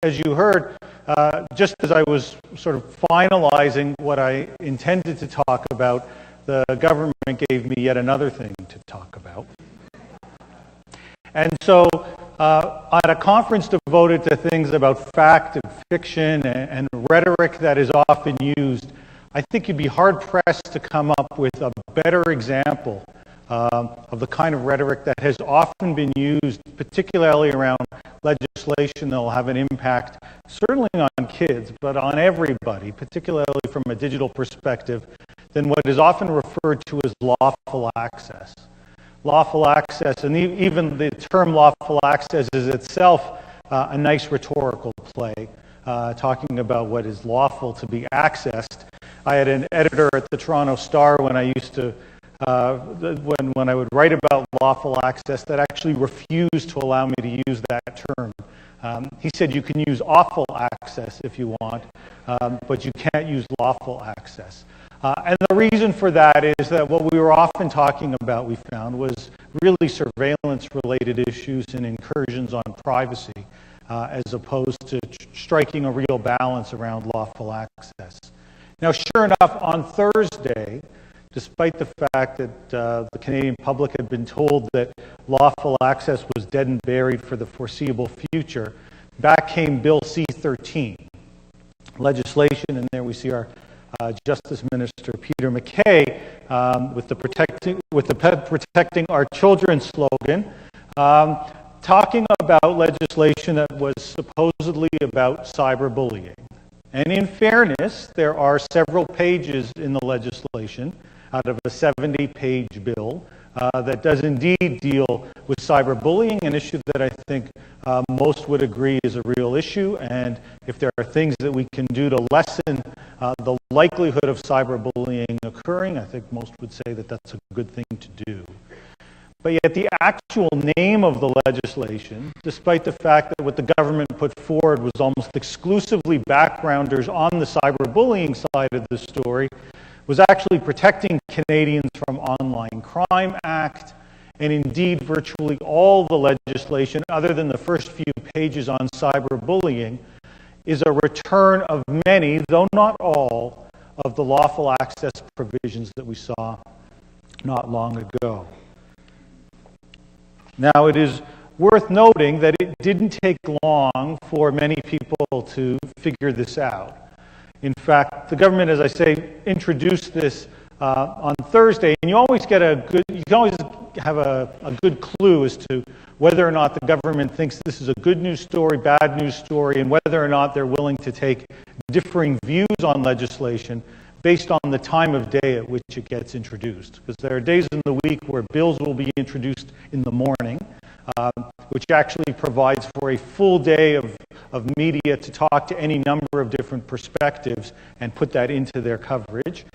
as you heard, just as I was sort of finalizing what I intended to talk about, the government gave me yet another thing to talk about. And so, at a conference devoted to things about fact and fiction and rhetoric that is often used, I think you'd be hard-pressed to come up with a better example of the kind of rhetoric that has often been used, particularly around legislation that will have an impact, certainly on kids, but on everybody, particularly from a digital perspective, than what is often referred to as lawful access. Lawful access, and even the term lawful access is itself a nice rhetorical play, talking about what is lawful to be accessed. I had an editor at the Toronto Star when I used to, when I would write about lawful access, that actually refused to allow me to use that term. He said you can use awful access if you want, but you can't use lawful access. And the reason for that is that what we were often talking about, we found, was really surveillance-related issues and incursions on privacy, as opposed to striking a real balance around lawful access. Now, sure enough, on Thursday, despite the fact that the Canadian public had been told that lawful access was dead and buried for the foreseeable future, back came Bill C-13, legislation, and there we see our Justice Minister Peter MacKay with the Protecting Our Children slogan, talking about legislation that was supposedly about cyberbullying. And in fairness, there are several pages in the legislation out of a 70-page bill that does indeed deal with cyberbullying, an issue that I think most would agree is a real issue. And if there are things that we can do to lessen the likelihood of cyberbullying occurring, I think most would say that that's a good thing to do. But yet the actual name of the legislation, despite the fact that what the government put forward was almost exclusively backgrounders on the cyberbullying side of the story, was actually Protecting Canadians from Online Crime Act, and indeed virtually all the legislation, other than the first few pages on cyberbullying, is a return of many, though not all, of the lawful access provisions that we saw not long ago. Now, it is worth noting that it didn't take long for many people to figure this out. In fact, the government, as I say, introduced this on Thursday, and you always get you can always have a good clue as to whether or not the government thinks this is a good news story, bad news story, and whether or not they're willing to take differing views on legislation based on the time of day at which it gets introduced. Because there are days in the week where bills will be introduced in the morning, which actually provides for a full day of media to talk to any number of different perspectives and put that into their coverage.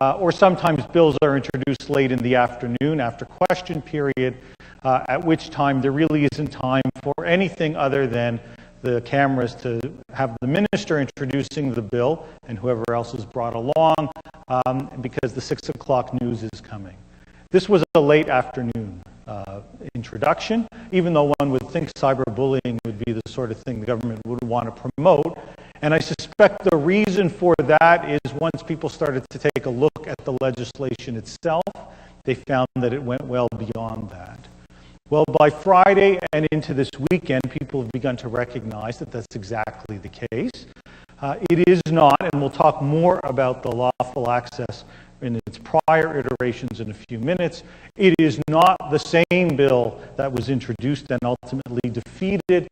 Or sometimes bills are introduced late in the afternoon after question period, at which time there really isn't time for anything other than the cameras to have the minister introducing the bill and whoever else is brought along, because the 6 o'clock news is coming. This was a late afternoon introduction, even though one would think cyberbullying would be the sort of thing the government would want to promote. And I suspect the reason for that is once people started to take a look at the legislation itself, they found that it went well beyond that. Well, by Friday and into this weekend, people have begun to recognize that that's exactly the case. It is not, and we'll talk more about the lawful access in its prior iterations in a few minutes, it is not the same bill that was introduced and ultimately defeated,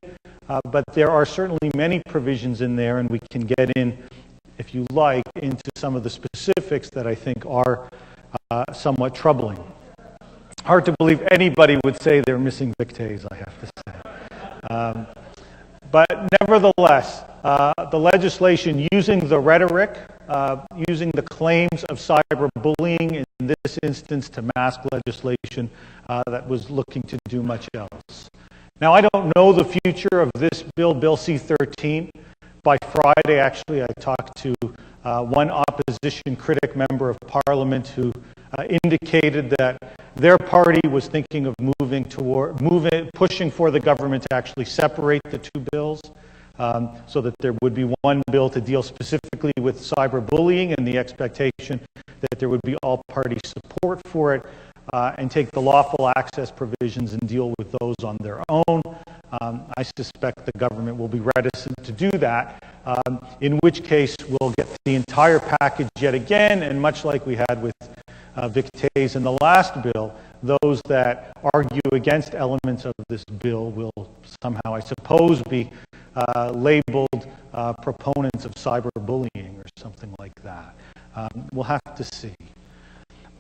but there are certainly many provisions in there, and we can get in, if you like, into some of the specifics that I think are somewhat troubling. Hard to believe anybody would say they're missing victims, I have to say. But nevertheless, the legislation using the rhetoric, using the claims of cyberbullying in this instance to mask legislation that was looking to do much else. Now, I don't know the future of this bill, Bill C-13. By Friday, actually, I talked to one opposition critic member of Parliament who indicated that their party was thinking of pushing for the government to actually separate the two bills. so that there would be one bill to deal specifically with cyberbullying and the expectation that there would be all-party support for it, and take the lawful access provisions and deal with those on their own. I suspect the government will be reticent to do that, in which case we'll get the entire package yet again, and much like we had with Vic Tays in the last bill, those that argue against elements of this bill will somehow, I suppose, be labeled proponents of cyberbullying or something like that. We'll have to see.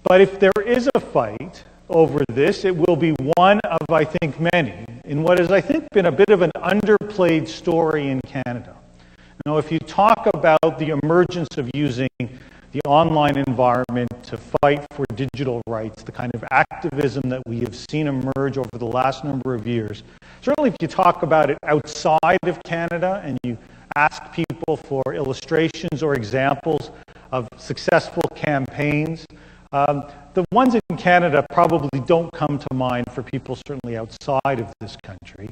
But if there is a fight over this, it will be one of, I think, many, in what has, I think, been a bit of an underplayed story in Canada. You know, if you talk about the emergence of using the online environment to fight for digital rights, the kind of activism that we have seen emerge over the last number of years, certainly if you talk about it outside of Canada and you ask people for illustrations or examples of successful campaigns, the ones in Canada probably don't come to mind for people certainly outside of this country.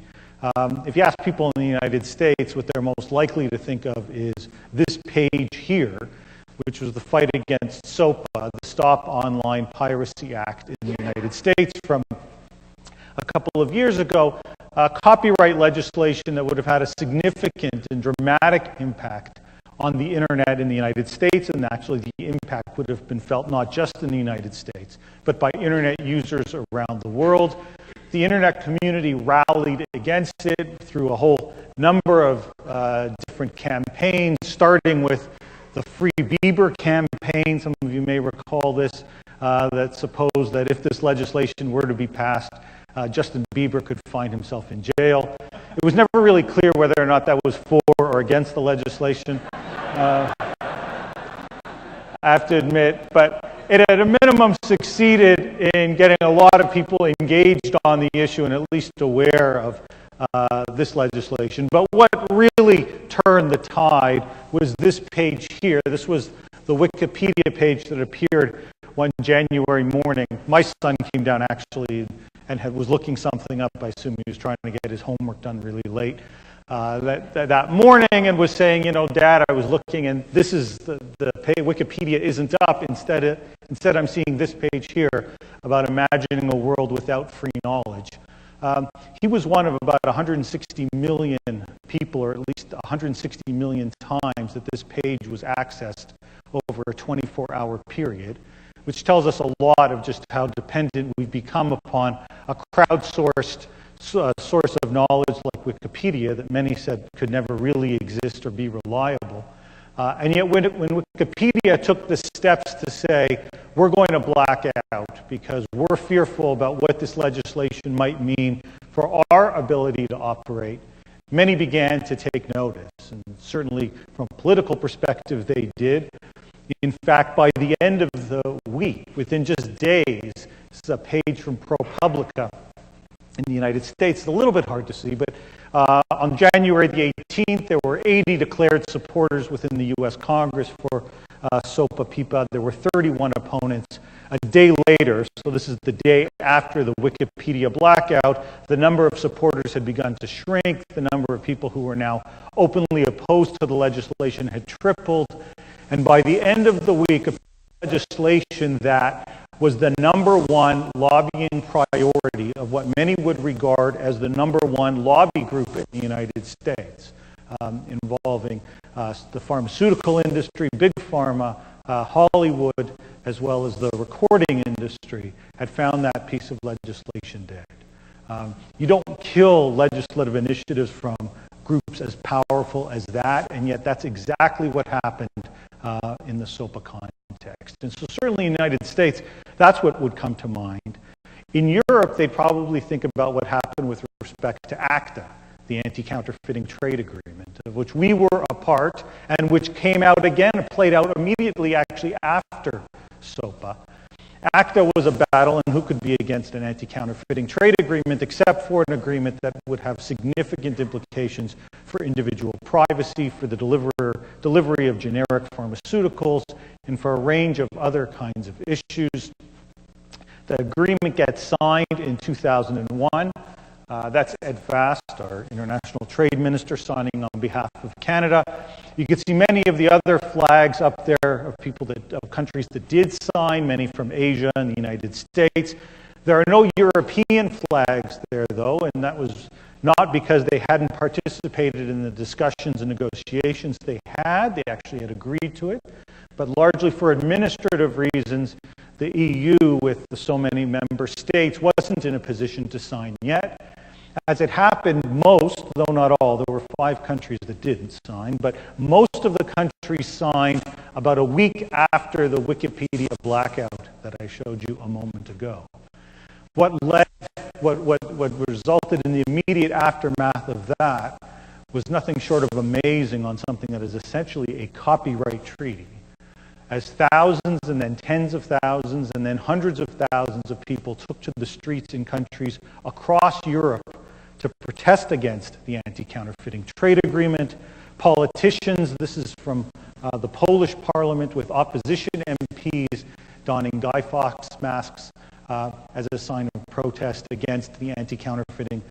If you ask people in the United States, what they're most likely to think of is this page here, which was the fight against SOPA, the Stop Online Piracy Act in the United States from a couple of years ago, copyright legislation that would have had a significant and dramatic impact on the internet in the United States, and actually the impact would have been felt not just in the United States, but by internet users around the world. The internet community rallied against it through a whole number of different campaigns, starting with the Free Bieber campaign. Some of you may recall this, that supposed that if this legislation were to be passed, Justin Bieber could find himself in jail. It was never really clear whether or not that was for or against the legislation, I have to admit, but it at a minimum succeeded in getting a lot of people engaged on the issue and at least aware of this legislation. But what really turned the tide was this page here. This was the Wikipedia page that appeared one January morning. My son came down actually and was looking something up. I assume he was trying to get his homework done really late that morning, and was saying, you know, Dad, I was looking and this is the page, Wikipedia isn't up. Instead I'm seeing this page here about imagining a world without free knowledge. He was one of about 160 million people, or at least 160 million times that this page was accessed over a 24-hour period, which tells us a lot of just how dependent we've become upon a crowdsourced source of knowledge like Wikipedia that many said could never really exist or be reliable. And yet when Wikipedia took the steps to say, we're going to black out because we're fearful about what this legislation might mean for our ability to operate, many began to take notice. And certainly from a political perspective, they did. In fact, by the end of the week, within just days, this is a page from ProPublica in the United States. It's a little bit hard to see, but on January the 18th, there were 80 declared supporters within the U.S. Congress for SOPA PIPA. There were 31 opponents. A day later, so this is the day after the Wikipedia blackout, the number of supporters had begun to shrink. The number of people who were now openly opposed to the legislation had tripled. And by the end of the week, a legislation that was the number one lobbying priority of what many would regard as the number one lobby group in the United States, involving the pharmaceutical industry, big pharma, Hollywood, as well as the recording industry, had found that piece of legislation dead. You don't kill legislative initiatives from groups as powerful as that, and yet that's exactly what happened in the SOPA context. And so certainly in the United States, that's what would come to mind. In Europe, they'd probably think about what happened with respect to ACTA, the Anti-Counterfeiting Trade Agreement, of which we were a part, and which came out again, played out immediately actually after SOPA. ACTA was a battle, and who could be against an anti-counterfeiting trade agreement except for an agreement that would have significant implications for individual privacy, for the delivery of generic pharmaceuticals, and for a range of other kinds of issues. The agreement gets signed in 2001. That's Ed Fast, our international trade minister, signing on behalf of Canada. You can see many of the other flags up there of countries that did sign, many from Asia and the United States. There are no European flags there, though, and that was not because they hadn't participated in the discussions and negotiations they had. They actually had agreed to it, but largely for administrative reasons, the EU, with so many member states, wasn't in a position to sign yet. As it happened, most, though not all, there were 5 countries that didn't sign, but most of the countries signed about a week after the Wikipedia blackout that I showed you a moment ago. What resulted in the immediate aftermath of that was nothing short of amazing on something that is essentially a copyright treaty. As thousands and then tens of thousands and then hundreds of thousands of people took to the streets in countries across Europe to protest against the anti-counterfeiting trade agreement, politicians, this is from the Polish parliament, with opposition MPs donning Guy Fawkes masks as a sign of protest against the anti-counterfeiting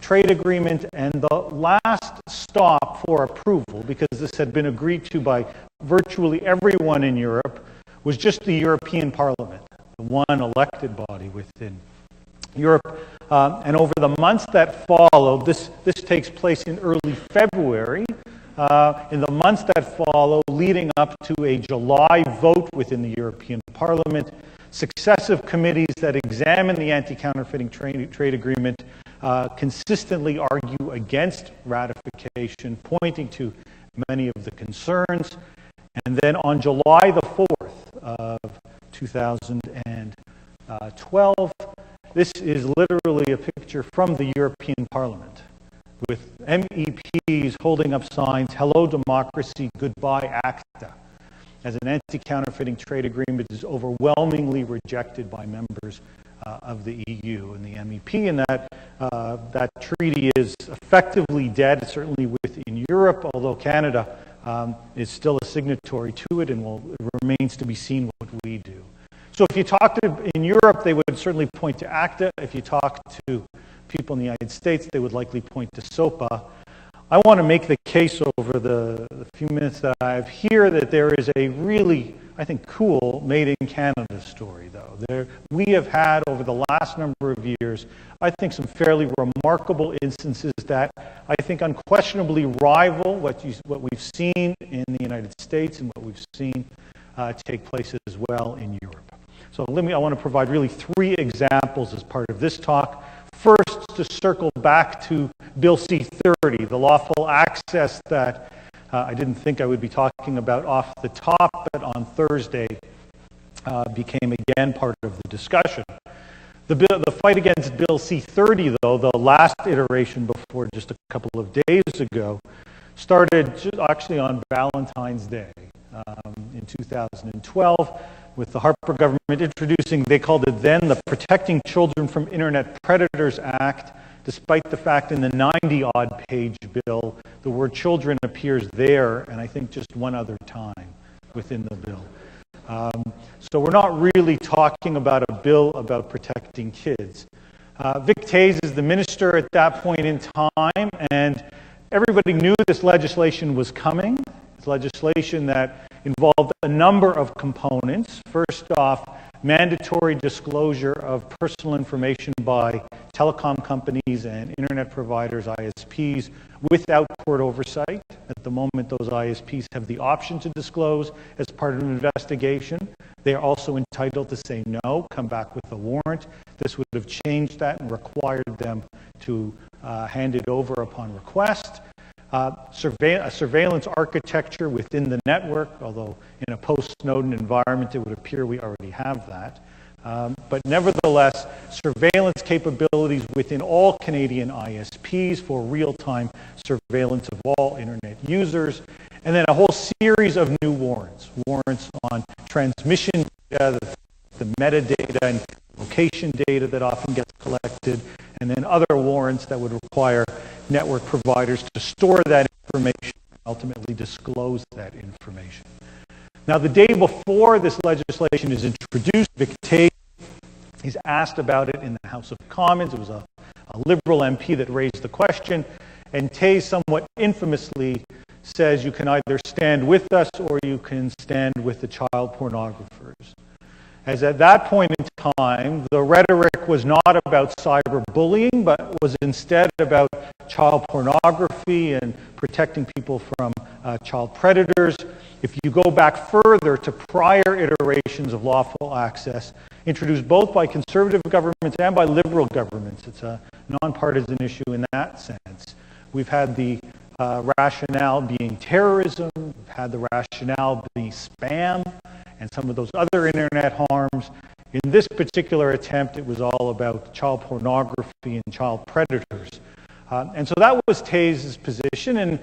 trade agreement, and the last stop for approval, because this had been agreed to by virtually everyone in Europe, was just the European Parliament, the one elected body within Europe. And over the months that followed, this takes place in early February, in the months that follow, leading up to a July vote within the European Parliament, successive committees that examine the anti-counterfeiting trade agreement consistently argue against ratification, pointing to many of the concerns. And then on July the 4th of 2012, this is literally a picture from the European Parliament, with MEPs holding up signs, "Hello democracy, goodbye ACTA," as an anti-counterfeiting trade agreement is overwhelmingly rejected by members of the EU and the MEP, and that treaty is effectively dead, certainly within Europe, although Canada is still a signatory to it, and it remains to be seen what we do. So if you talk in Europe, they would certainly point to ACTA. If you talk to people in the United States, they would likely point to SOPA. I want to make the case over the few minutes that I have here that there is a really, I think, cool Made in Canada story, though. We have had, over the last number of years, I think some fairly remarkable instances that I think unquestionably rival what we've seen in the United States and what we've seen take place as well in Europe. So I want to provide really 3 examples as part of this talk. First, to circle back to Bill C-30, the lawful access that I didn't think I would be talking about off the top, but on Thursday became again part of the discussion. The fight against Bill C-30, though, the last iteration before just a couple of days ago, started actually on Valentine's Day in 2012, with the Harper government introducing, they called it then, the Protecting Children from Internet Predators Act, despite the fact in the 90-odd page bill, the word children appears there, and I think just one other time within the bill. So we're not really talking about a bill about protecting kids. Vic Tays is the minister at that point in time, and everybody knew this legislation was coming. It's legislation that involved a number of components. First off, mandatory disclosure of personal information by telecom companies and internet providers, ISPs, without court oversight. At the moment, those ISPs have the option to disclose as part of an investigation. They are also entitled to say no, come back with a warrant. This would have changed that and required them to hand it over upon request. Surveillance architecture within the network, although in a post-Snowden environment it would appear we already have that. But nevertheless, surveillance capabilities within all Canadian ISPs for real-time surveillance of all internet users, and then a whole series of new warrants. Warrants on transmission data, the metadata and location data that often gets collected, and then other warrants that would require network providers to store that information and ultimately disclose that information. Now, the day before this legislation is introduced, Vic Tays is asked about it in the House of Commons. It was a Liberal MP that raised the question, and Tay somewhat infamously says you can either stand with us or you can stand with the child pornographers. As at that point in time, the rhetoric was not about cyberbullying, but was instead about child pornography and protecting people from child predators. If you go back further to prior iterations of lawful access, introduced both by conservative governments and by liberal governments, it's a nonpartisan issue in that sense. We've had the rationale being terrorism, we've had the rationale being spam, and some of those other internet harms. In this particular attempt, it was all about child pornography and child predators. And so that was Tay's position, and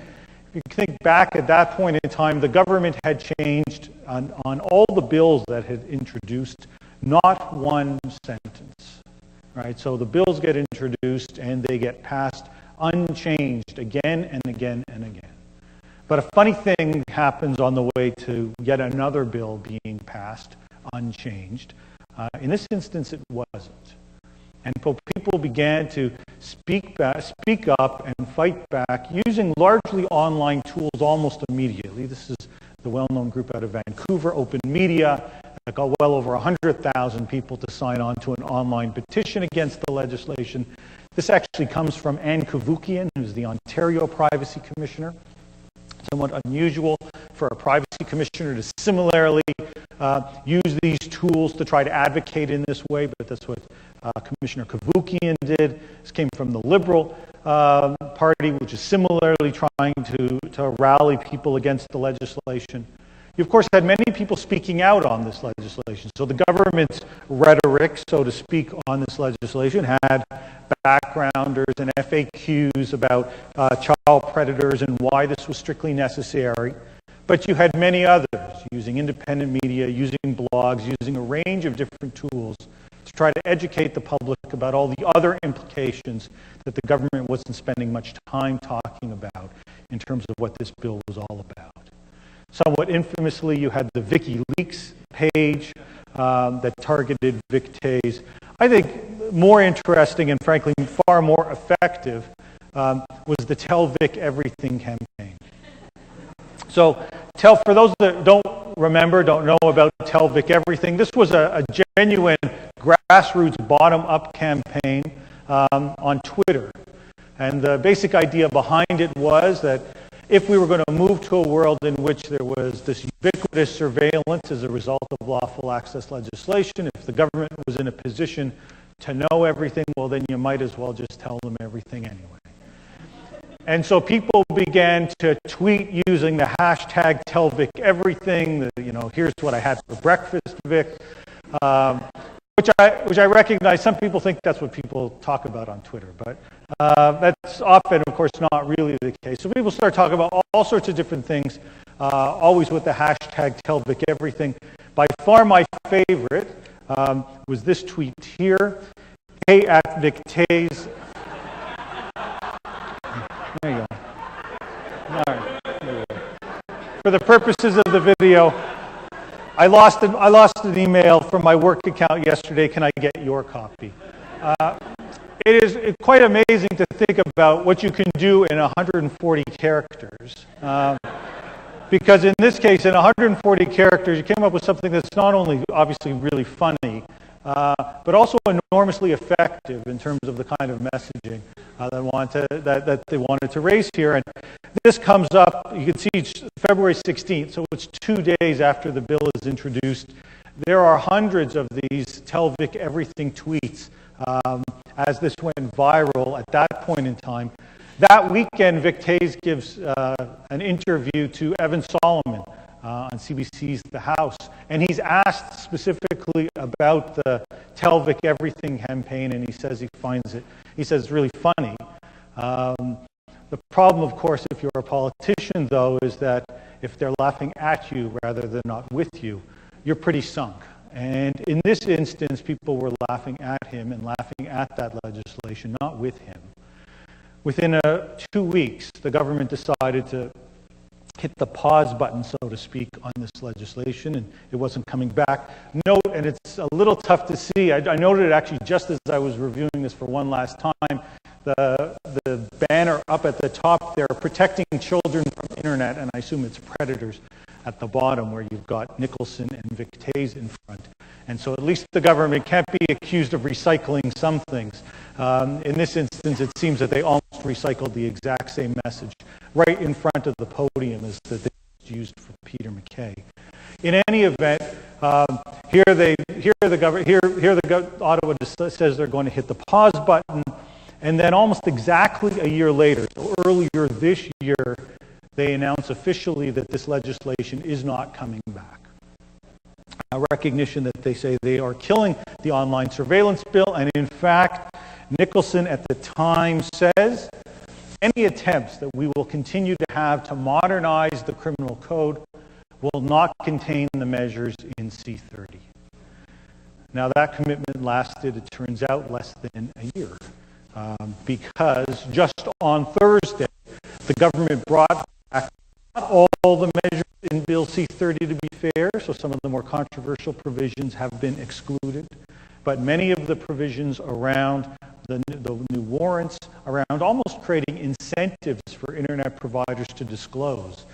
if you think back at that point in time, the government had changed on all the bills that had introduced, not one sentence, right? So the bills get introduced and they get passed unchanged again and again and again. But a funny thing happens on the way to yet another bill being passed unchanged. In this instance, it wasn't. And so people began to speak up and fight back using largely online tools almost immediately. This is the well-known group out of Vancouver, Open Media, that got well over 100,000 people to sign on to an online petition against the legislation. This actually comes from Anne Kavoukian, who's the Ontario Privacy Commissioner. Somewhat unusual for a privacy commissioner to similarly use these tools to try to advocate in this way, but that's what Commissioner Kavoukian did. This came from the Liberal Party, which is similarly trying to rally people against the legislation. You, of course, had many people speaking out on this legislation. So the government's rhetoric, so to speak, on this legislation had backgrounders and FAQs about child predators and why this was strictly necessary. But you had many others using independent media, using blogs, using a range of different tools to try to educate the public about all the other implications that the government wasn't spending much time talking about in terms of what this bill was all about. Somewhat infamously, you had the WikiLeaks page that targeted Vic Tays. I think more interesting and frankly far more effective was the Tell Vic Everything campaign. So for those that don't know about Tell Vic Everything, this was a genuine grassroots bottom-up campaign on Twitter. And the basic idea behind it was that if we were going to move to a world in which there was this ubiquitous surveillance as a result of lawful access legislation, if the government was in a position to know everything, well, then you might as well just tell them everything anyway. And so people began to tweet using the hashtag #TellVicEverything, here's what I had for breakfast, Vic, which I recognize some people think that's what people talk about on Twitter, but that's often, of course, not really the case. So people start talking about all sorts of different things, always with the hashtag #TellVicEverything. By far my favorite was this tweet here, "Hey at Vic Tays." There you go. All right. There you go. For the purposes of the video, I lost an email from my work account yesterday. Can I get your copy? It is quite amazing to think about what you can do in 140 characters. Because in this case, in 140 characters, you came up with something that's not only obviously really funny, but also enormously effective in terms of the kind of messaging that they wanted to raise here. And this comes up, you can see February 16th, so it's 2 days after the bill is introduced. There are hundreds of these Tell Vic Everything tweets as this went viral at that point in time. That weekend, Vic Tays gives an interview to Evan Solomon on CBC's The House, and he's asked specifically about the Tell Vic Everything campaign, and he says it's really funny. The problem, of course, if you're a politician, though, is that if they're laughing at you rather than not with you, you're pretty sunk. And in this instance, people were laughing at him and laughing at that legislation, not with him. Within 2 weeks, the government decided to hit the pause button, so to speak, on this legislation, and it wasn't coming back. Note, and it's a little tough to see, I noted it actually just as I was reviewing this for one last time, the banner up at the top there, protecting children from internet, and I assume it's predators, at the bottom where you've got Nicholson and Vic Tays in front. And so at least the government can't be accused of recycling some things. In this instance, it seems that they almost recycled the exact same message right in front of the podium as that they used for Peter MacKay. In any event, Ottawa says they're going to hit the pause button, and then almost exactly a year later, so earlier this year, they announce officially that this legislation is not coming back. A recognition that they say they are killing the online surveillance bill, and in fact, Nicholson at the time says, any attempts that we will continue to have to modernize the criminal code will not contain the measures in C-30. Now that commitment lasted, it turns out, less than a year, because just on Thursday, the government brought back not all the measures in Bill C-30, to be fair, so some of the more controversial provisions have been excluded, but many of the provisions around the new warrants, around almost creating incentives for internet providers to disclose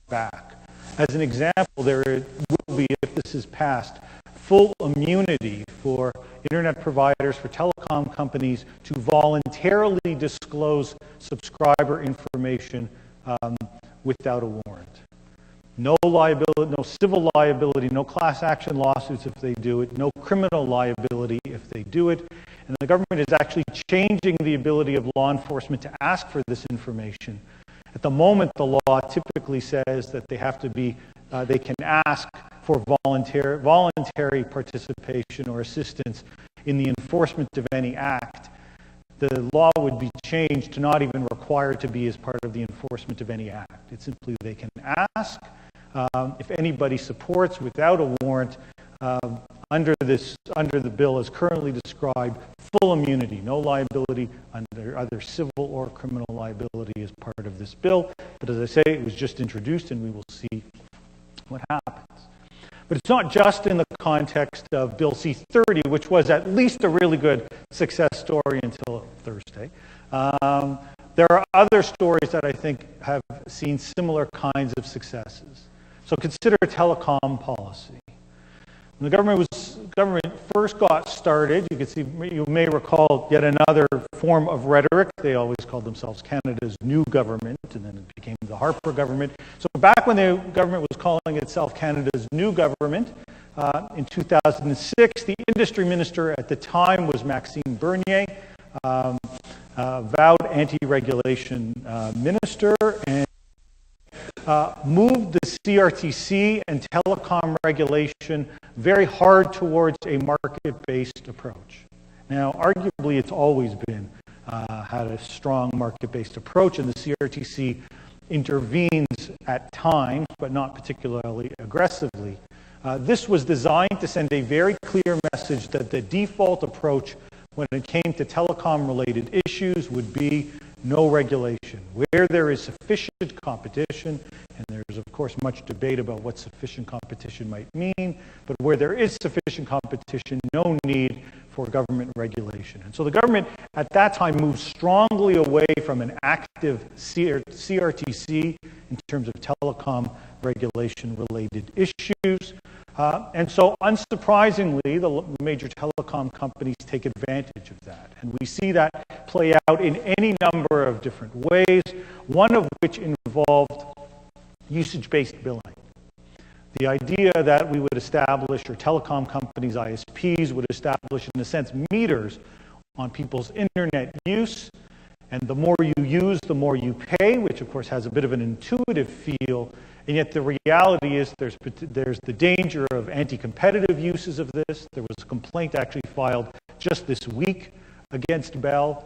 back. As an example, there will be, if this is passed, full immunity for internet providers, for telecom companies to voluntarily disclose subscriber information without a warrant. No liability, no civil liability, no class action lawsuits if they do it, no criminal liability if they do it. And the government is actually changing the ability of law enforcement to ask for this information. At the moment, the law typically says that they have to be, they can ask for voluntary participation or assistance in the enforcement of any act. The law would be changed to not even require to be as part of the enforcement of any act. It's simply they can ask. If anybody supports without a warrant, under the bill as currently described, full immunity, no liability under either civil or criminal liability as part of this bill. But as I say, it was just introduced, and we will see what happens. But it's not just in the context of Bill C-30, which was at least a really good success story until Thursday. There are other stories that I think have seen similar kinds of successes. So consider telecom policy. When the government first got started, you may recall yet another form of rhetoric. They always called themselves Canada's new government, and then it became the Harper government. So back when the government was calling itself Canada's new government, in 2006, the industry minister at the time was Maxime Bernier, vowed anti-regulation minister, and moved the CRTC and telecom regulation very hard towards a market-based approach. Now, arguably, it's always been had a strong market-based approach, and the CRTC intervenes at times, but not particularly aggressively. This was designed to send a very clear message that the default approach when it came to telecom-related issues would be no regulation. Where there is sufficient competition, and there's of course much debate about what sufficient competition might mean, but where there is sufficient competition, no need for government regulation. And so the government at that time moved strongly away from an active CRTC in terms of telecom regulation-related issues. And so, unsurprisingly, the major telecom companies take advantage of that. And we see that play out in any number of different ways, one of which involved usage-based billing. The idea that we would establish, or telecom companies, ISPs, would establish, in a sense, meters on people's internet use. And the more you use, the more you pay, which of course has a bit of an intuitive feel. And yet the reality is there's the danger of anti-competitive uses of this. There was a complaint actually filed just this week against Bell,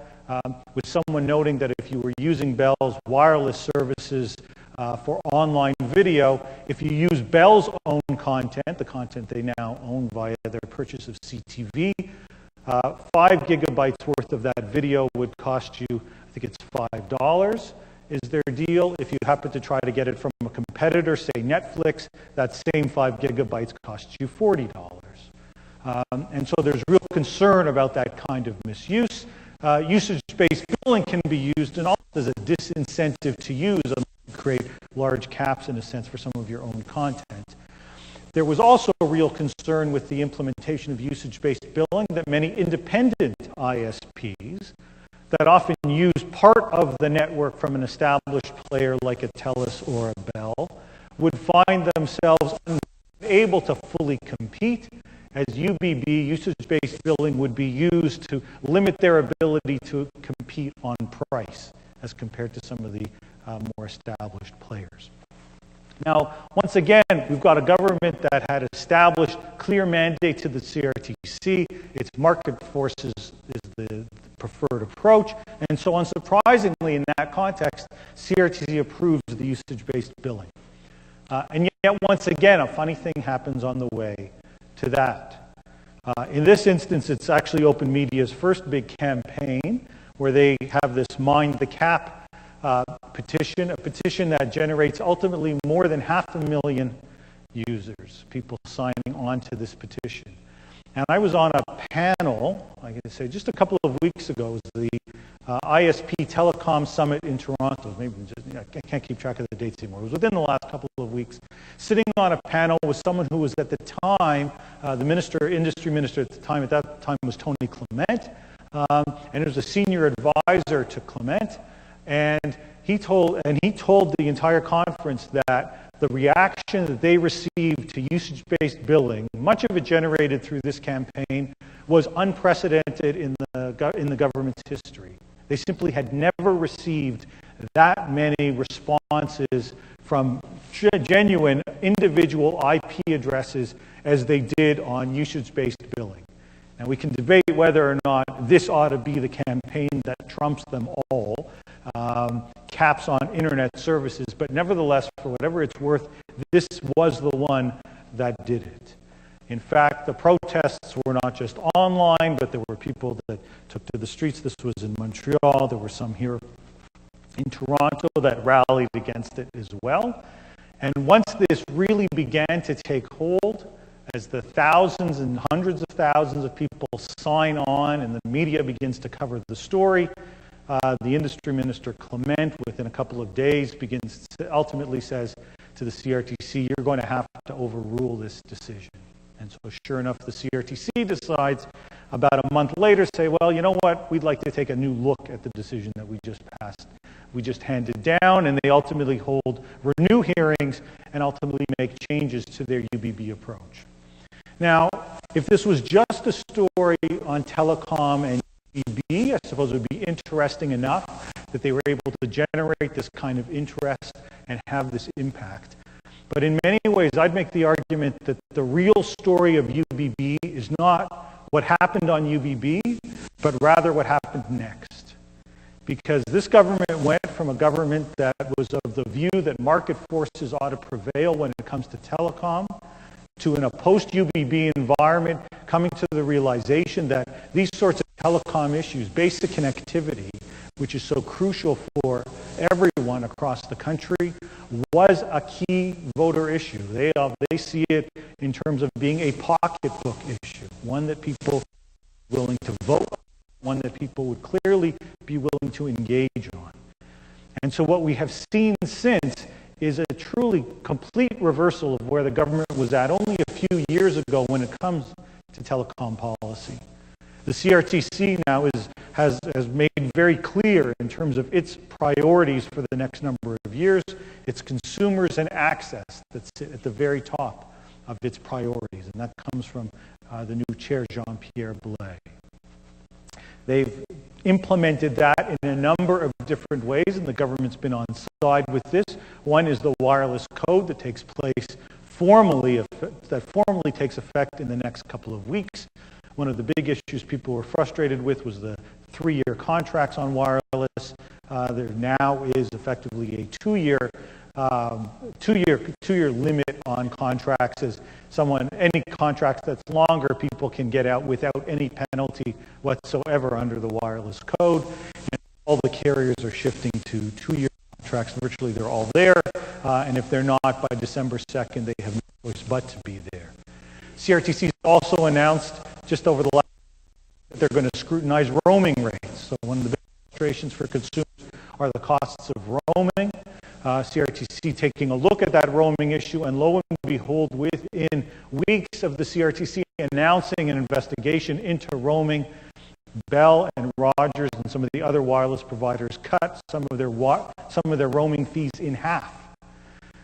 with someone noting that if you were using Bell's wireless services for online video, if you use Bell's own content, the content they now own via their purchase of CTV, 5 gigabytes worth of that video would cost you, I think it's $5. is their deal. If you happen to try to get it from a competitor, say Netflix, that same 5 gigabytes costs you $40. And so there's real concern about that kind of misuse. Usage-based billing can be used and also as a disincentive to use, create large caps in a sense for some of your own content. There was also a real concern with the implementation of usage-based billing that many independent ISPs that often use part of the network from an established player like a TELUS or a Bell would find themselves unable to fully compete, as UBB, usage-based billing, would be used to limit their ability to compete on price as compared to some of the more established players. Now, once again, we've got a government that had established clear mandate to the CRTC. Its market forces is the preferred approach. And so unsurprisingly, in that context, CRTC approves the usage-based billing. And yet, once again, a funny thing happens on the way to that. In this instance, it's actually Open Media's first big campaign where they have this Mind the Cap petition, a petition that generates ultimately more than 500,000 users, people signing on to this petition. And I was on a panel, I can say, just a couple of weeks ago. It was the ISP Telecom Summit in Toronto. Maybe I can't keep track of the dates anymore. It was within the last couple of weeks. Sitting on a panel with someone who was at the time, the industry minister at that time was Tony Clement, and it was a senior advisor to Clement. And he told the entire conference that the reaction that they received to usage-based billing, much of it generated through this campaign, was unprecedented in the government's history. They simply had never received that many responses from genuine individual IP addresses as they did on usage-based billing. And we can debate whether or not this ought to be the campaign that trumps them all, caps on internet services, but nevertheless, for whatever it's worth, this was the one that did it. In fact, the protests were not just online, but there were people that took to the streets. This was in Montreal. There were some here in Toronto that rallied against it as well. And once this really began to take hold, as the thousands and hundreds of thousands of people sign on and the media begins to cover the story, the industry minister Clement, within a couple of days, ultimately says to the CRTC, you're going to have to overrule this decision. And so sure enough, the CRTC decides about a month later, say, well, you know what, we'd like to take a new look at the decision that we just passed. We just handed down, and they ultimately renew hearings and ultimately make changes to their UBB approach. Now, if this was just a story on telecom and UBB, I suppose it would be interesting enough that they were able to generate this kind of interest and have this impact. But in many ways, I'd make the argument that the real story of UBB is not what happened on UBB, but rather what happened next. Because this government went from a government that was of the view that market forces ought to prevail when it comes to telecom, to in a post-UBB environment coming to the realization that these sorts of telecom issues, basic connectivity, which is so crucial for everyone across the country, was a key voter issue. They see it in terms of being a pocketbook issue, one that people are willing to vote on, one that people would clearly be willing to engage on. And so what we have seen since is a truly complete reversal of where the government was at only a few years ago when it comes to telecom policy. The CRTC now has made very clear in terms of its priorities for the next number of years. It's consumers and access that sit at the very top of its priorities, and that comes from the new chair, Jean-Pierre Blais. They've implemented that in a number of different ways, and the government's been on side with this. One is the wireless code that takes place formally takes effect in the next couple of weeks. One of the big issues people were frustrated with was the 3-year contracts on wireless. There now is effectively a two-year limit on contracts. As any contracts that's longer, people can get out without any penalty whatsoever under the wireless code. And all the carriers are shifting to 2-year contracts, virtually they're all there, and if they're not by December 2nd, they have no choice but to be there. CRTC also announced just over the last that they're going to scrutinize roaming rates. So one of the big frustrations for consumers are the costs of roaming. CRTC taking a look at that roaming issue, and lo and behold, within weeks of the CRTC announcing an investigation into roaming, Bell and Rogers and some of the other wireless providers cut some of their roaming fees in half.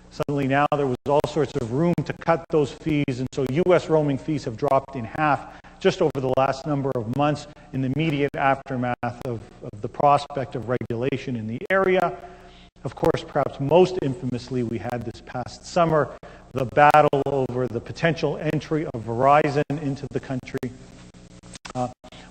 Suddenly now there was all sorts of room to cut those fees, and so U.S. roaming fees have dropped in half just over the last number of months in the immediate aftermath of the prospect of regulation in the area. Of course, perhaps most infamously, we had this past summer the battle over the potential entry of Verizon into the country,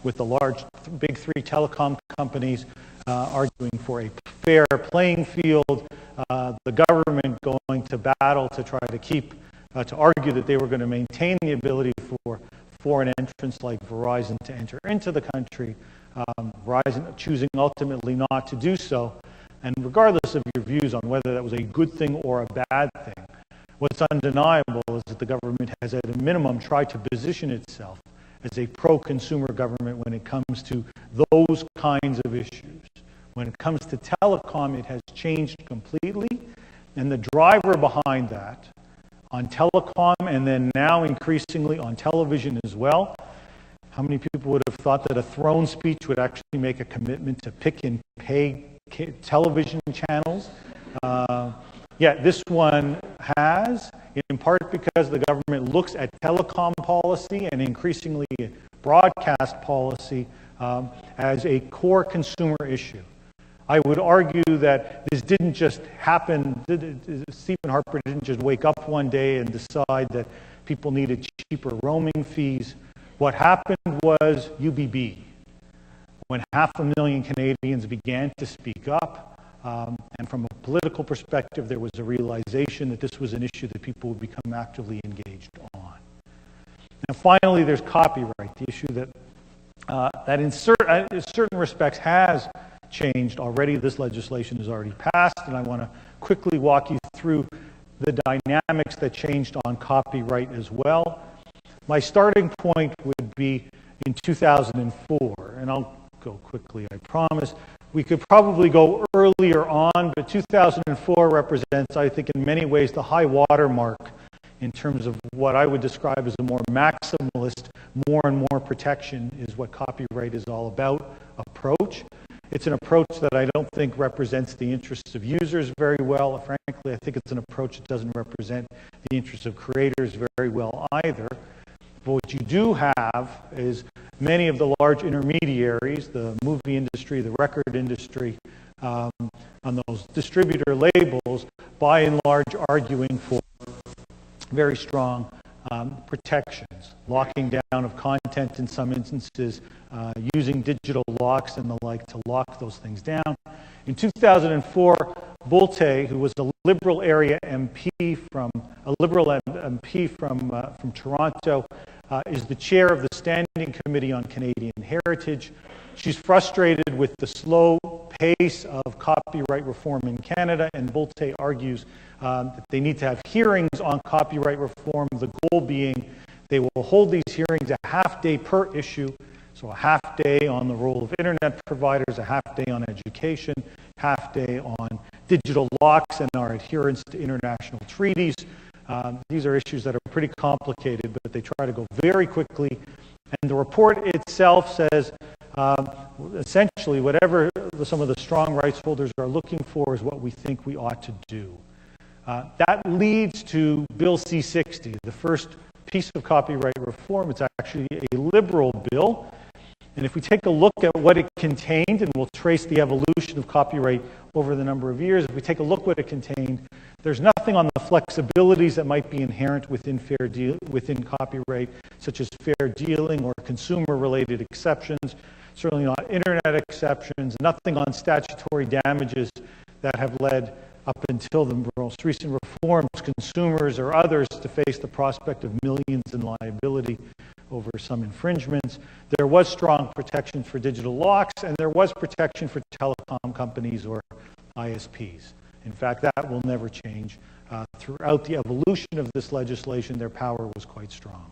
with the large big three telecom companies arguing for a fair playing field, the government going to battle to try to to argue that they were going to maintain the ability for foreign entrants like Verizon to enter into the country, Verizon choosing ultimately not to do so. And regardless of your views on whether that was a good thing or a bad thing, what's undeniable is that the government has at a minimum tried to position itself as a pro-consumer government when it comes to those kinds of issues. When it comes to telecom, it has changed completely, and the driver behind that on telecom and then now increasingly on television as well. How many people would have thought that a throne speech would actually make a commitment to pick and pay television channels? Yet this one has, in part because the government looks at telecom policy and increasingly broadcast policy as a core consumer issue. I would argue that this didn't just happen, Stephen Harper didn't just wake up one day and decide that people needed cheaper roaming fees. What happened was UBB. When 500,000 Canadians began to speak up, and from a political perspective, there was a realization that this was an issue that people would become actively engaged on. And finally, there's copyright, the issue that in certain respects has changed already. This legislation is already passed, and I want to quickly walk you through the dynamics that changed on copyright as well. My starting point would be in 2004, and I'll go quickly, I promise. We could probably go earlier on, but 2004 represents, I think, in many ways the high watermark in terms of what I would describe as a more maximalist, more and more protection is what copyright is all about approach. It's an approach that I don't think represents the interests of users very well. Frankly, I think it's an approach that doesn't represent the interests of creators very well either. But what you do have is many of the large intermediaries, the movie industry, the record industry, on those distributor labels, by and large arguing for very strong protections, locking down of content in some instances, using digital locks and the like to lock those things down. In 2004, Bolte, who was a Liberal area MP from Toronto, is the chair of the Standing Committee on Canadian Heritage. She's frustrated with the slow pace of copyright reform in Canada, and Bolte argues that they need to have hearings on copyright reform, the goal being they will hold these hearings a half day per issue, so a half day on the role of internet providers, a half day on education, half day on digital locks and our adherence to international treaties. These are issues that are pretty complicated, but they try to go very quickly. And the report itself says, essentially, whatever some of the strong rights holders are looking for is what we think we ought to do. That leads to Bill C-60, the first piece of copyright reform. It's actually a Liberal bill. And if we take a look at what it contained, and we'll trace the evolution of copyright over the number of years, if we take a look at what it contained, there's nothing on the flexibilities that might be inherent within within copyright, such as fair dealing or consumer-related exceptions, certainly not internet exceptions, nothing on statutory damages that have led up until the most recent reforms, consumers or others to face the prospect of millions in liability over some infringements. There was strong protection for digital locks, and there was protection for telecom companies or ISPs. In fact, that will never change. Throughout the evolution of this legislation, their power was quite strong.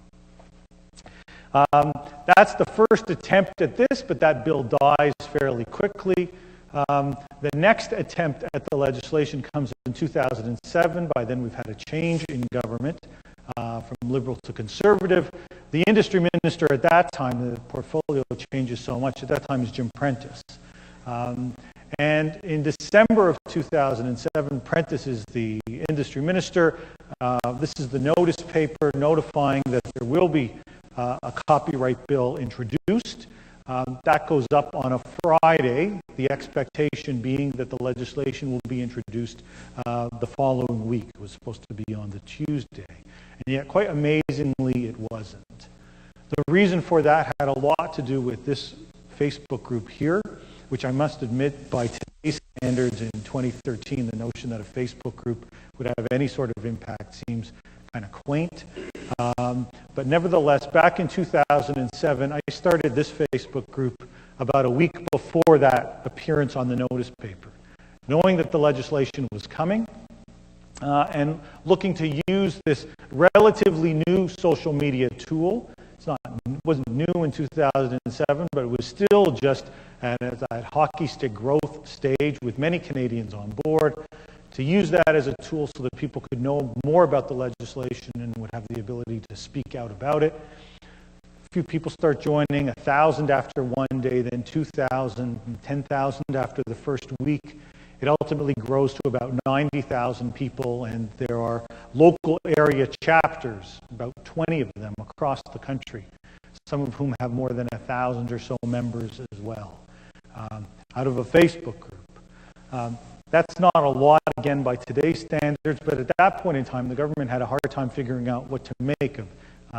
That's the first attempt at this, but that bill dies fairly quickly. The next attempt at the legislation comes in 2007. By then, we've had a change in government from Liberal to Conservative. The industry minister at that time, the portfolio changes so much, at that time is Jim Prentice. And in December of 2007, Prentice is the industry minister. This is the notice paper notifying that there will be a copyright bill introduced. That goes up on a Friday, the expectation being that the legislation will be introduced the following week. It was supposed to be on the Tuesday. And yet, quite amazingly, it wasn't. The reason for that had a lot to do with this Facebook group here, which I must admit, by today's standards in 2013, the notion that a Facebook group would have any sort of impact seems kind of quaint. But nevertheless, back in 2007, I started this Facebook group about a week before that appearance on the notice paper, knowing that the legislation was coming and looking to use this relatively new social media tool. It wasn't new in 2007, but it was still just at that hockey stick growth stage with many Canadians on board, to use that as a tool so that people could know more about the legislation and would have the ability to speak out about it. A few people start joining, 1,000 after one day, then 2,000, 10,000 after the first week. It ultimately grows to about 90,000 people, and there are local area chapters, about 20 of them across the country, some of whom have more than 1,000 or so members as well, out of a Facebook group. That's not a lot, again, by today's standards, but at that point in time, the government had a hard time figuring out what to make of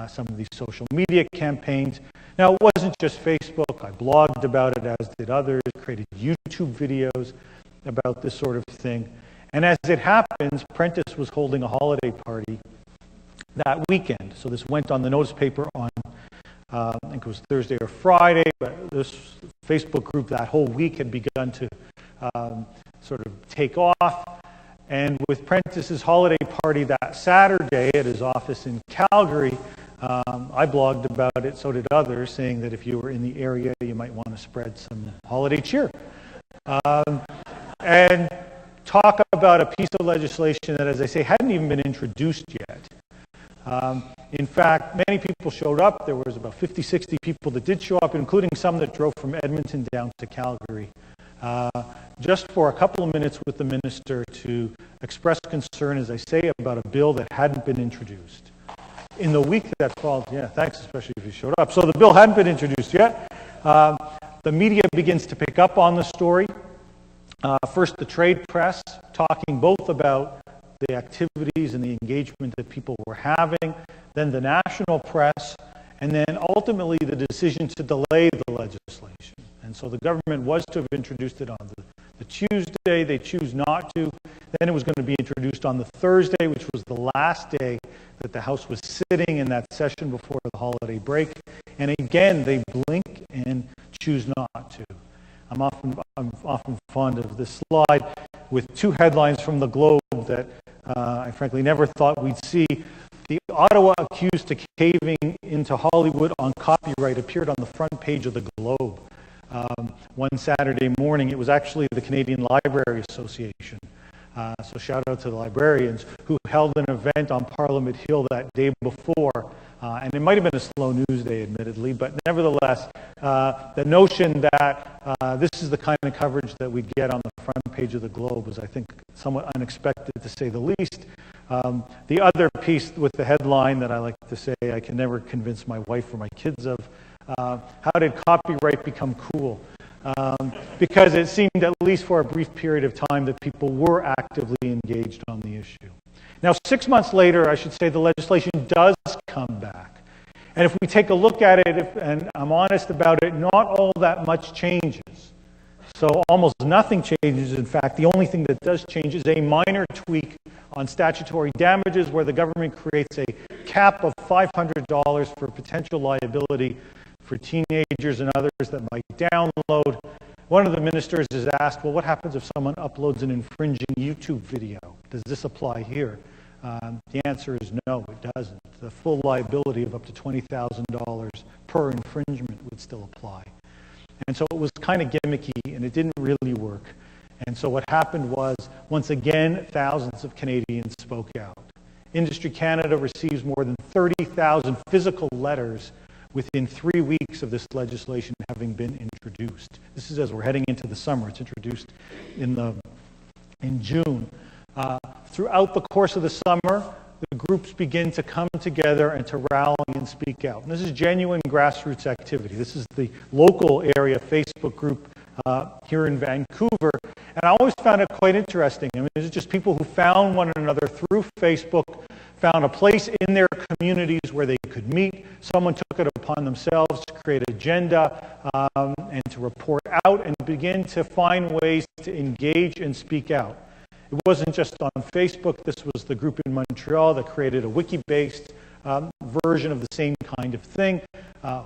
some of these social media campaigns. Now, it wasn't just Facebook. I blogged about it, as did others, created YouTube videos about this sort of thing. And as it happens, Prentice was holding a holiday party that weekend. So this went on the notice paper on, I think it was Thursday or Friday, but this Facebook group that whole week had begun to sort of take off. And with Prentice's holiday party that Saturday at his office in Calgary, I blogged about it, so did others, saying that if you were in the area, you might want to spread some holiday cheer. And talk about a piece of legislation that, as I say, hadn't even been introduced yet. In fact, many people showed up. There was about 50, 60 people that did show up, including some that drove from Edmonton down to Calgary, just for a couple of minutes with the minister to express concern, as I say, about a bill that hadn't been introduced. In the week that followed, yeah, thanks, especially if you showed up. So the bill hadn't been introduced yet. The media begins to pick up on the story. First, the trade press, talking both about the activities and the engagement that people were having, then the national press, and then ultimately the decision to delay the legislation. And so the government was to have introduced it on the Tuesday. They choose not to. Then it was going to be introduced on the Thursday, which was the last day that the House was sitting in that session before the holiday break. And again, they blink and choose not to. I'm often fond of this slide with two headlines from the Globe that I frankly never thought we'd see. The Ottawa accused to caving into Hollywood on copyright appeared on the front page of the Globe one Saturday morning. It was actually the Canadian Library Association. So shout out to the librarians who held an event on Parliament Hill that day before. And it might have been a slow news day, admittedly, but nevertheless, the notion that this is the kind of coverage that we'd get on the front page of the Globe was, I think, somewhat unexpected, to say the least. The other piece with the headline that I like to say I can never convince my wife or my kids of, how did copyright become cool? Because it seemed, at least for a brief period of time, that people were actively engaged on the issue. Now, 6 months later, I should say, the legislation does come back. And if we take a look at it, and I'm honest about it, not all that much changes. So almost nothing changes. In fact, the only thing that does change is a minor tweak on statutory damages, where the government creates a cap of $500 for potential liability for teenagers and others that might download One of the ministers is asked, well, what happens if someone uploads an infringing YouTube video? Does this apply here? The answer is no, it doesn't. The full liability of up to $20,000 per infringement would still apply. And so it was kind of gimmicky, and it didn't really work. And so what happened was, once again, thousands of Canadians spoke out. Industry Canada receives more than 30,000 physical letters within 3 weeks of this legislation having been introduced. This is as we're heading into the summer. It's introduced in June. Throughout the course of the summer, the groups begin to come together and to rally and speak out. And this is genuine grassroots activity. This is the local area Facebook group here in Vancouver. And I always found it quite interesting. I mean, this is just people who found one another through Facebook, found a place in their communities where they could meet. Someone took it upon themselves to create an agenda and to report out and begin to find ways to engage and speak out. It wasn't just on Facebook. This was the group in Montreal that created a wiki-based version of the same kind of thing.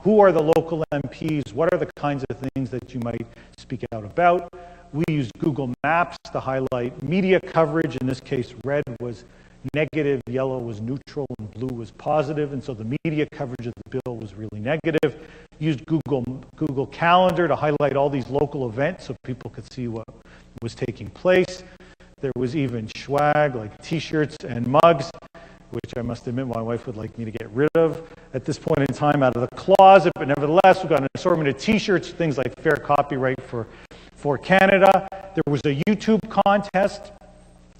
Who are the local MPs? What are the kinds of things that you might speak out about? We used Google Maps to highlight media coverage. In this case, red was negative, yellow was neutral, and blue was positive. And so the media coverage of the bill was really negative. Used Google Calendar to highlight all these local events so people could see what was taking place. There was even swag, like T-shirts and mugs, which I must admit my wife would like me to get rid of at this point in time out of the closet. But nevertheless, we've got an assortment of T-shirts, things like fair copyright for Canada. There was a YouTube contest,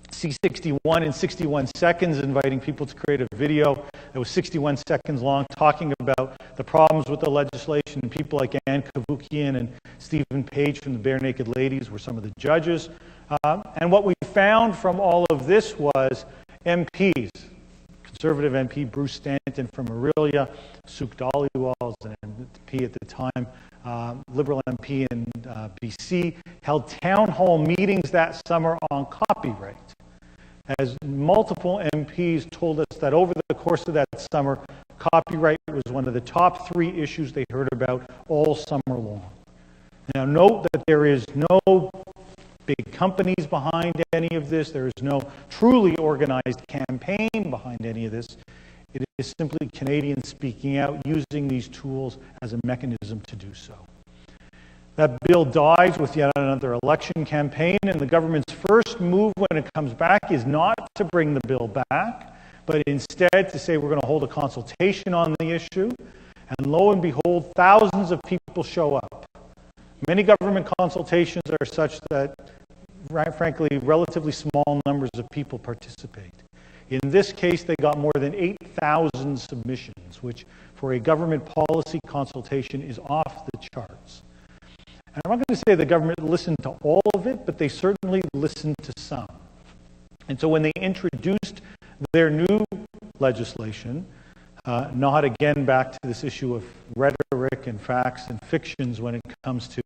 C61 in 61 seconds, inviting people to create a video that was 61 seconds long, talking about the problems with the legislation. And people like Ann Kavukian and Stephen Page from the Bare Naked Ladies were some of the judges. And what we found from all of this was MPs, Conservative MP Bruce Stanton from Orillia, Suk Dhaliwal, an MP at the time, Liberal MP in BC, held town hall meetings that summer on copyright. As multiple MPs told us that over the course of that summer, copyright was one of the top 3 issues they heard about all summer long. Now note that there is no big companies behind any of this. There is no truly organized campaign behind any of this. It is simply Canadians speaking out, using these tools as a mechanism to do so. That bill dies with yet another election campaign, and the government's first move when it comes back is not to bring the bill back, but instead to say we're going to hold a consultation on the issue. And lo and behold, thousands of people show up. Many government consultations are such that, frankly, relatively small numbers of people participate. In this case, they got more than 8,000 submissions, which for a government policy consultation is off the charts. And I'm not going to say the government listened to all of it, but they certainly listened to some. And so when they introduced their new legislation, not again back to this issue of rhetoric and facts and fictions when it comes to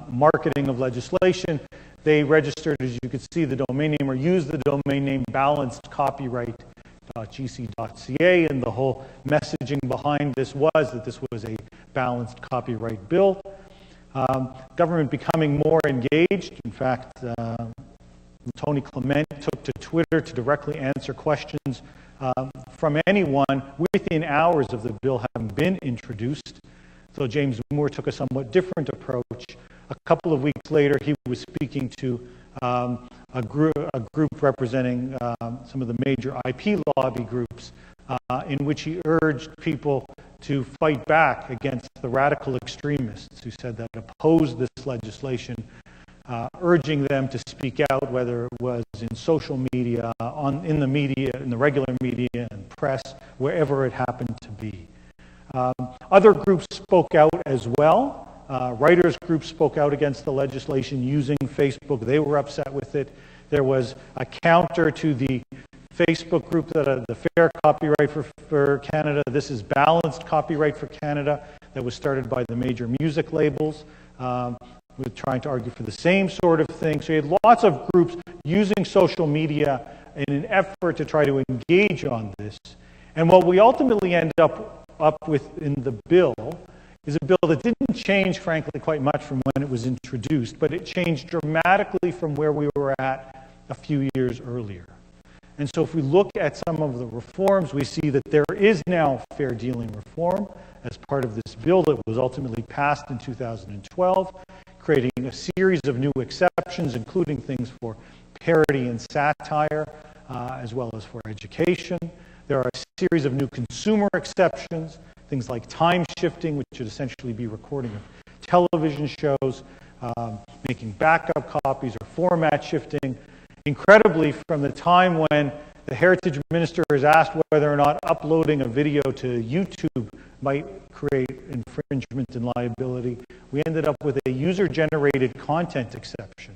marketing of legislation, they registered, as you could see, the domain name or used the domain name balancedcopyright.gc.ca, and the whole messaging behind this was that this was a balanced copyright bill. Government becoming more engaged. In fact, Tony Clement took to Twitter to directly answer questions from anyone within hours of the bill having been introduced. So James Moore took a somewhat different approach. A couple of weeks later, he was speaking to a group representing some of the major IP lobby groups, in which he urged people to fight back against the radical extremists who said that opposed this legislation, urging them to speak out, whether it was in social media, in the media, in the regular media and press, wherever it happened to be. Other groups spoke out as well. Writers groups spoke out against the legislation using Facebook. They were upset with it. There was a counter to the Facebook group that the Fair Copyright for Canada. This is Balanced Copyright for Canada, that was started by the major music labels, with trying to argue for the same sort of thing. So you had lots of groups using social media in an effort to try to engage on this. And what we ultimately end up with in the bill is a bill that didn't change, frankly, quite much from when it was introduced, but it changed dramatically from where we were at a few years earlier. And so if we look at some of the reforms, we see that there is now fair dealing reform as part of this bill that was ultimately passed in 2012, creating a series of new exceptions, including things for parody and satire, as well as for education. There are a series of new consumer exceptions, things like time shifting, which would essentially be recording of television shows, making backup copies, or format shifting. Incredibly, from the time when the Heritage Minister is asked whether or not uploading a video to YouTube might create infringement and liability, we ended up with a user-generated content exception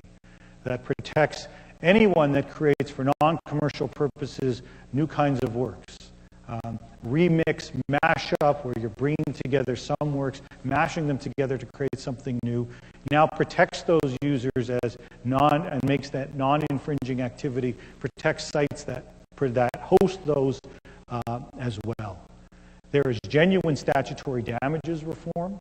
that protects anyone that creates for non-commercial purposes new kinds of works. Remix, mash up, where you're bringing together some works, mashing them together to create something new, now protects those users as and makes that non-infringing activity, protects sites that host those as well. There is genuine statutory damages reform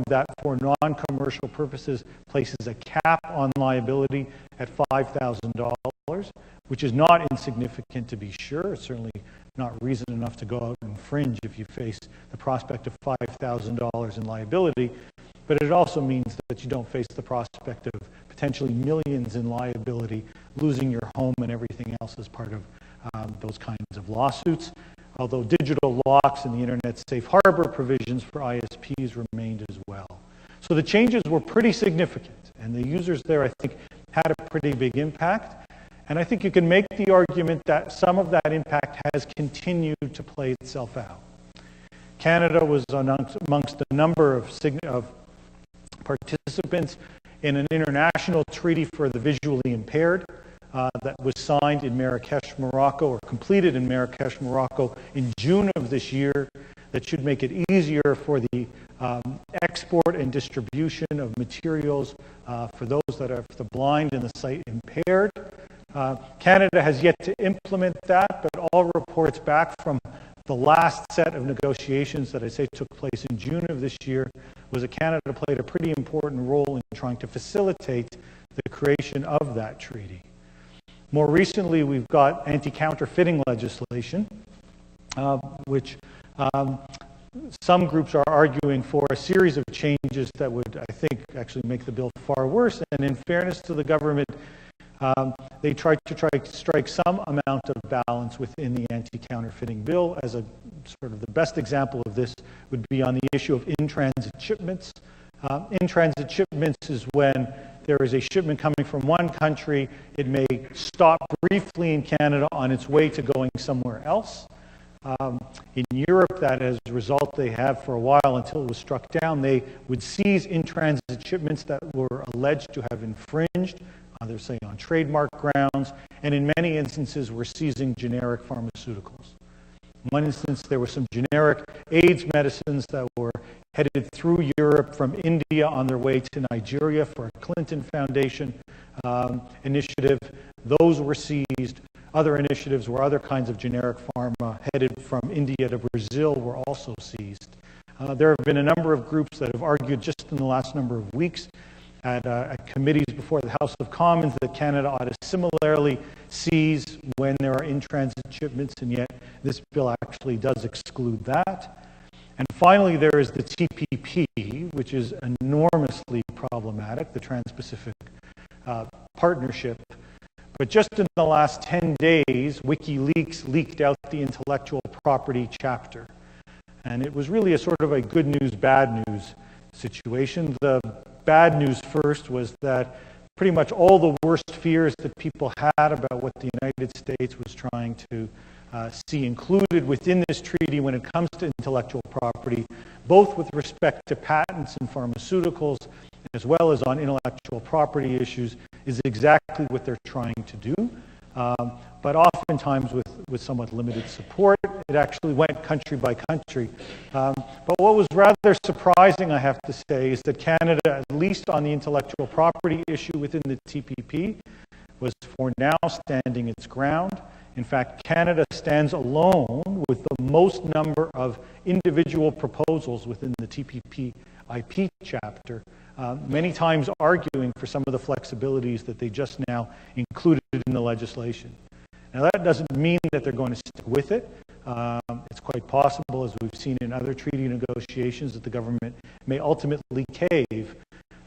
that for non-commercial purposes places a cap on liability at $5,000, which is not insignificant, to be sure. It's certainly not reason enough to go out and infringe if you face the prospect of $5,000 in liability, but it also means that you don't face the prospect of potentially millions in liability, losing your home and everything else as part of those kinds of lawsuits. Although digital locks and the Internet safe harbor provisions for ISPs remained as well. So the changes were pretty significant, and the users there, I think, had a pretty big impact. And I think you can make the argument that some of that impact has continued to play itself out. Canada was amongst a number of participants in an international treaty for the visually impaired that was signed in Marrakesh, Morocco, or completed in Marrakesh, Morocco in June of this year, that should make it easier for the export and distribution of materials for those that are the blind and the sight impaired. Canada has yet to implement that, but all reports back from the last set of negotiations that I say took place in June of this year was that Canada played a pretty important role in trying to facilitate the creation of that treaty. More recently, we've got anti-counterfeiting legislation, which some groups are arguing for a series of changes that would, I think, actually make the bill far worse. And in fairness to the government, they tried to strike some amount of balance within the anti-counterfeiting bill. As a sort of the best example of this would be on the issue of in-transit shipments. In-transit shipments is when there is a shipment coming from one country, it may stop briefly in Canada on its way to going somewhere else. In Europe, that as a result, they have for a while until it was struck down, they would seize in-transit shipments that were alleged to have infringed, either say on trademark grounds, and in many instances were seizing generic pharmaceuticals. In one instance, there were some generic AIDS medicines that were headed through Europe from India on their way to Nigeria for a Clinton Foundation initiative. Those were seized. Other initiatives where other kinds of generic pharma headed from India to Brazil were also seized. There have been a number of groups that have argued just in the last number of weeks at committees before the House of Commons that Canada ought to similarly seize when there are in-transit shipments, and yet this bill actually does exclude that. And finally, there is the TPP, which is enormously problematic, the Trans-Pacific Partnership. But just in the last 10 days, WikiLeaks leaked out the intellectual property chapter. And it was really a sort of a good news, bad news situation. The bad news first was that pretty much all the worst fears that people had about what the United States was trying to see included within this treaty when it comes to intellectual property, both with respect to patents and pharmaceuticals, as well as on intellectual property issues, is exactly what they're trying to do. But oftentimes with somewhat limited support. It actually went country by country. But what was rather surprising, I have to say, is that Canada, at least on the intellectual property issue within the TPP, was for now standing its ground In fact, Canada stands alone with the most number of individual proposals within the TPP-IP chapter, many times arguing for some of the flexibilities that they just now included in the legislation. Now, that doesn't mean that they're going to stick with it. It's quite possible, as we've seen in other treaty negotiations, that the government may ultimately cave.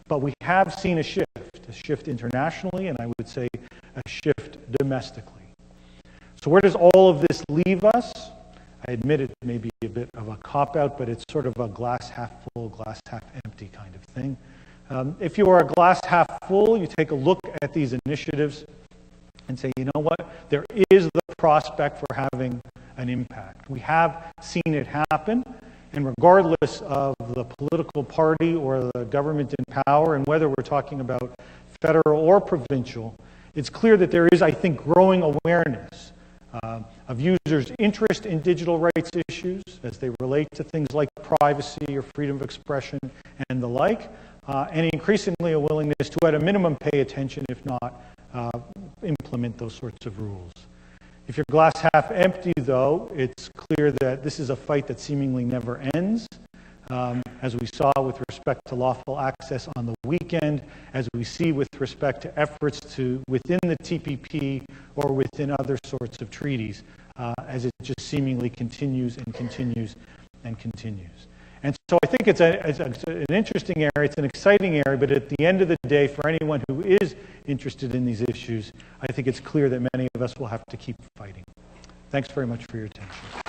But we have seen a shift internationally, and I would say a shift domestically. So where does all of this leave us? I admit it may be a bit of a cop-out, but it's sort of a glass half full, glass half empty kind of thing. If you are a glass half full, you take a look at these initiatives and say, you know what, there is the prospect for having an impact. We have seen it happen, and regardless of the political party or the government in power, and whether we're talking about federal or provincial, it's clear that there is, I think, growing awareness of users' interest in digital rights issues as they relate to things like privacy or freedom of expression and the like, and increasingly a willingness to, at a minimum, pay attention, if not implement those sorts of rules. If you're glass half empty, though, it's clear that this is a fight that seemingly never ends. As we saw with respect to lawful access on the weekend, as we see with respect to efforts to within the TPP or within other sorts of treaties, as it just seemingly continues and continues and continues. And so I think it's an interesting area, it's an exciting area, but at the end of the day, for anyone who is interested in these issues, I think it's clear that many of us will have to keep fighting. Thanks very much for your attention.